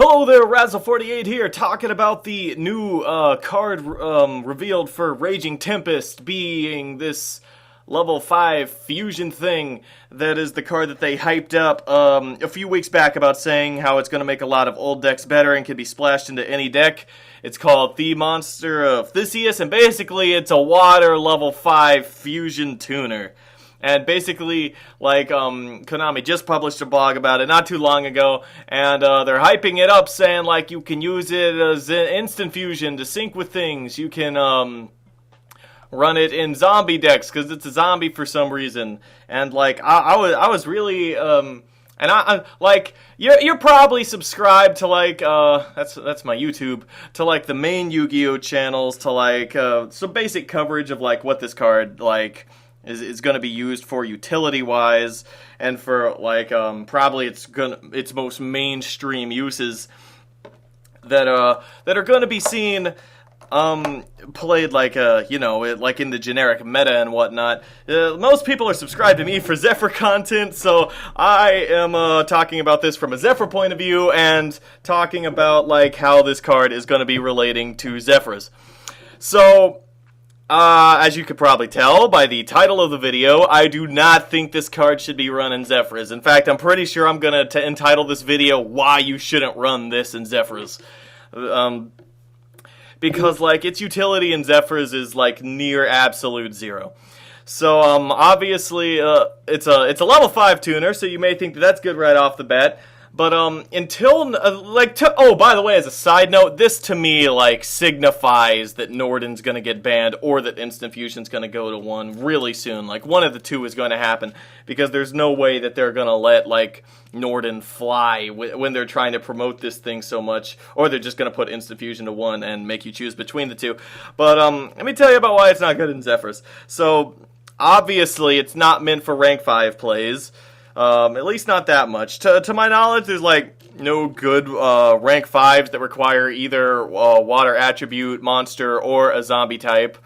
Hello there, Razzle48 here, talking about the new card revealed for Raging Tempest, being this level 5 fusion thing that is the card that they hyped up a few weeks back about saying how it's going to make a lot of old decks better and can be splashed into any deck. It's called the Monster of Theseus, and basically it's a water level 5 fusion tuner. And basically, like, Konami just published a blog about it not too long ago, and they're hyping it up, saying, like, you can use it as an instant fusion to sync with things. You can, run it in zombie decks, because it's a zombie for some reason. And, like, I was really, and I like, you're probably subscribed to, like, that's my YouTube, to, like, the main Yu-Gi-Oh! Channels, to, like, some basic coverage of, like, what this card, like, is going to be used for utility-wise, and for, like, probably its most mainstream uses that are going to be seen played, like, like in the generic meta and whatnot. Most people are subscribed to me for Zefra content, so I am talking about this from a Zefra point of view, and talking about, like, how this card is going to be relating to Zefras. So, as you could probably tell by the title of the video, I do not think this card should be run in Zefras. In fact, I'm pretty sure I'm going to entitle this video, Why You Shouldn't Run This in Zefras. Because, like, its utility in Zefras is, like, near absolute zero. So, obviously, it's a level 5 tuner, so you may think that that's good right off the bat. But, oh, by the way, as a side note, this to me, like, signifies that Norden's gonna get banned, or that Instant Fusion's gonna go to 1 really soon. Like, one of the two is gonna happen, because there's no way that they're gonna let, like, Norden fly when they're trying to promote this thing so much, or they're just gonna put Instant Fusion to 1 and make you choose between the two. But, let me tell you about why it's not good in Zefras. So, obviously, it's not meant for rank 5 plays. At least not that much. To my knowledge, there's, like, no good rank 5s that require either water attribute, monster, or a zombie type.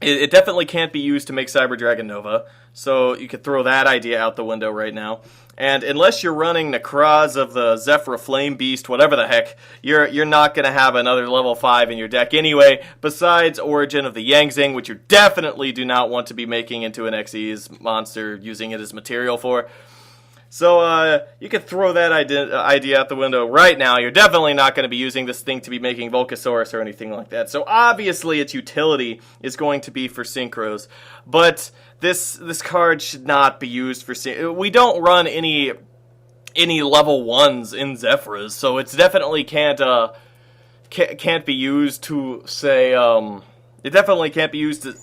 It definitely can't be used to make Cyber Dragon Nova, so you could throw that idea out the window right now. And unless you're running Necroz of the Zefra Flame Beast, whatever the heck, you're not going to have another level 5 in your deck anyway, besides Origin of the Yangzing, which you definitely do not want to be making into an Xyz monster, using it as material for. So, you could throw that idea out the window right now. You're definitely not going to be using this thing to be making Volcasaurus or anything like that. So, obviously, its utility is going to be for synchros. But this card should not be used for synchros. We don't run any level 1s in Zefras, so it's definitely can't be used to, say, it definitely can't be used to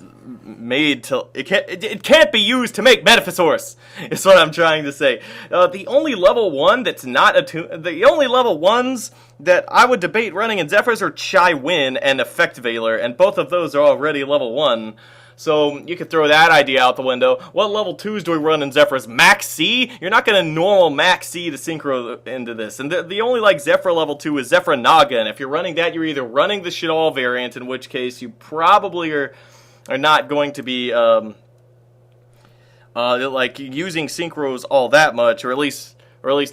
it can't be used to make Metaphorosaurus, is what I'm trying to say. The only level 1 that's not the only level 1s that I would debate running in Zefras are Chai Win and Effect Veiler, and both of those are already level 1. So you could throw that idea out the window. What level 2s do we run in Zefras? Max C? You're not going to normal Max C to synchro into this. And the only, like, Zefra level 2 is Zefra Naga. And if you're running that, you're either running the Shadal variant, in which case you probably are not going to be, like, using synchros all that much, or at least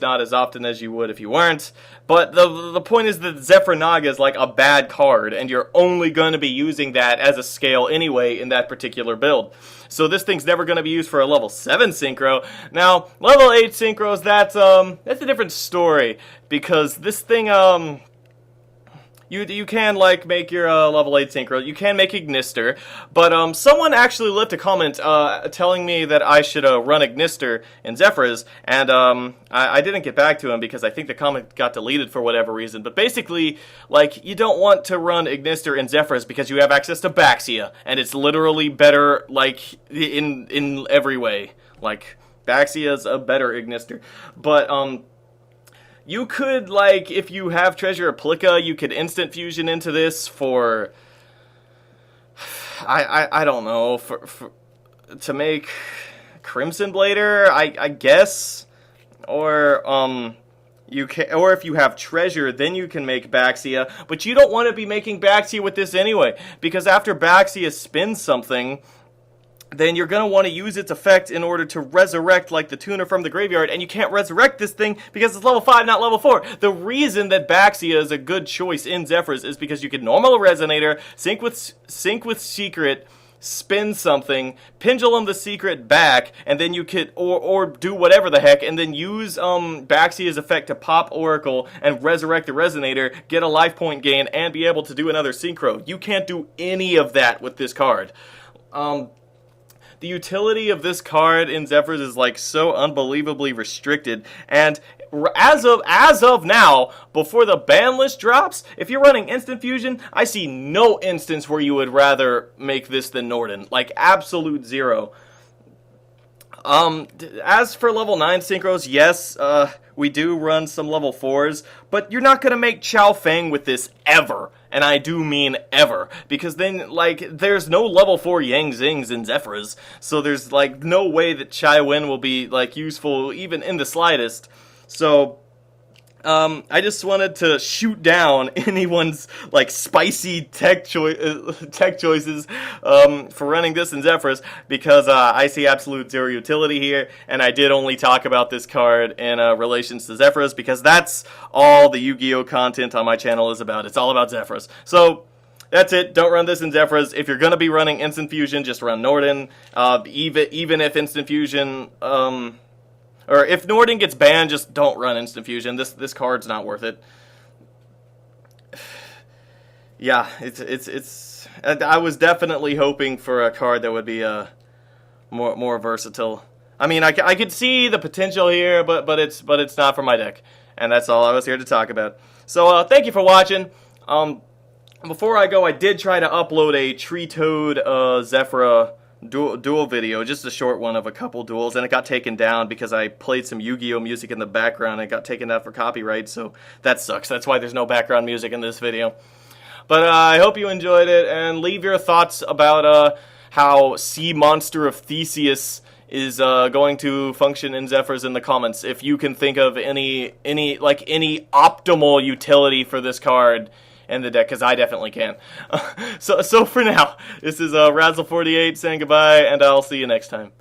not as often as you would if you weren't. But the point is that Zefra Naga is, like, a bad card, and you're only going to be using that as a scale anyway in that particular build. So this thing's never going to be used for a level 7 synchro. Now, level 8 synchros, that's a different story, because this thing, You can, like, make your level 8 synchro. You can make Ignister. But someone actually left a comment telling me that I should run Ignister in Zefras. And I didn't get back to him because I think the comment got deleted for whatever reason. But basically, like, you don't want to run Ignister in Zefras because you have access to Baxia. And it's literally better, like, in every way. Like, Baxia's a better Ignister. But, you could, like, if you have Treasure Replica, you could instant fusion into this for, I don't know, to make Crimson Blader, I guess, or, you can, or if you have Treasure, then you can make Baxia, but you don't want to be making Baxia with this anyway, because after Baxia spins something, then you're going to want to use its effect in order to resurrect like the tuner from the graveyard, and you can't resurrect this thing because it's level 5, not level 4. The reason that Baxia is a good choice in Zefras is because you can normal Resonator, sync with Secret, spin something, pendulum the Secret back, and then you could, or do whatever the heck, and then use Baxia's effect to pop Oracle and resurrect the Resonator, get a life point gain, and be able to do another Synchro. You can't do any of that with this card. The utility of this card in Zefras is like so unbelievably restricted, and as of now, before the ban list drops, if you're running Instant Fusion, I see no instance where you would rather make this than Norden. Like, absolute zero. As for level 9 synchros, yes, we do run some level 4s, but you're not going to make Chao Feng with this ever, and I do mean ever, because then, like, there's no level 4 Yang Zings in Zefras, so there's, like, no way that Chai Wen will be, like, useful even in the slightest. So, I just wanted to shoot down anyone's, like, spicy tech choices for running this in Zefras, because I see absolute zero utility here, and I did only talk about this card in relations to Zefras, because that's all the Yu-Gi-Oh! Content on my channel is about. It's all about Zefras. So, that's it. Don't run this in Zefras. If you're going to be running Instant Fusion, just run Norden. Even if Instant Fusion... or if Norden gets banned, just don't run Instant Fusion. This card's not worth it. Yeah, it's. I was definitely hoping for a card that would be more versatile. I mean, I could see the potential here, but it's not for my deck, and that's all I was here to talk about. So thank you for watching. Before I go, I did try to upload a Tree Toad Zefra duel video, just a short one of a couple duels, and it got taken down because I played some Yu-Gi-Oh! Music in the background, and it got taken down for copyright, so that sucks. That's why there's no background music in this video. But I hope you enjoyed it, and leave your thoughts about how Sea Monster of Theseus is going to function in Zefras in the comments. If you can think of any optimal utility for this card in the deck, because I definitely can. So for now, this is Razzle48 saying goodbye, and I'll see you next time.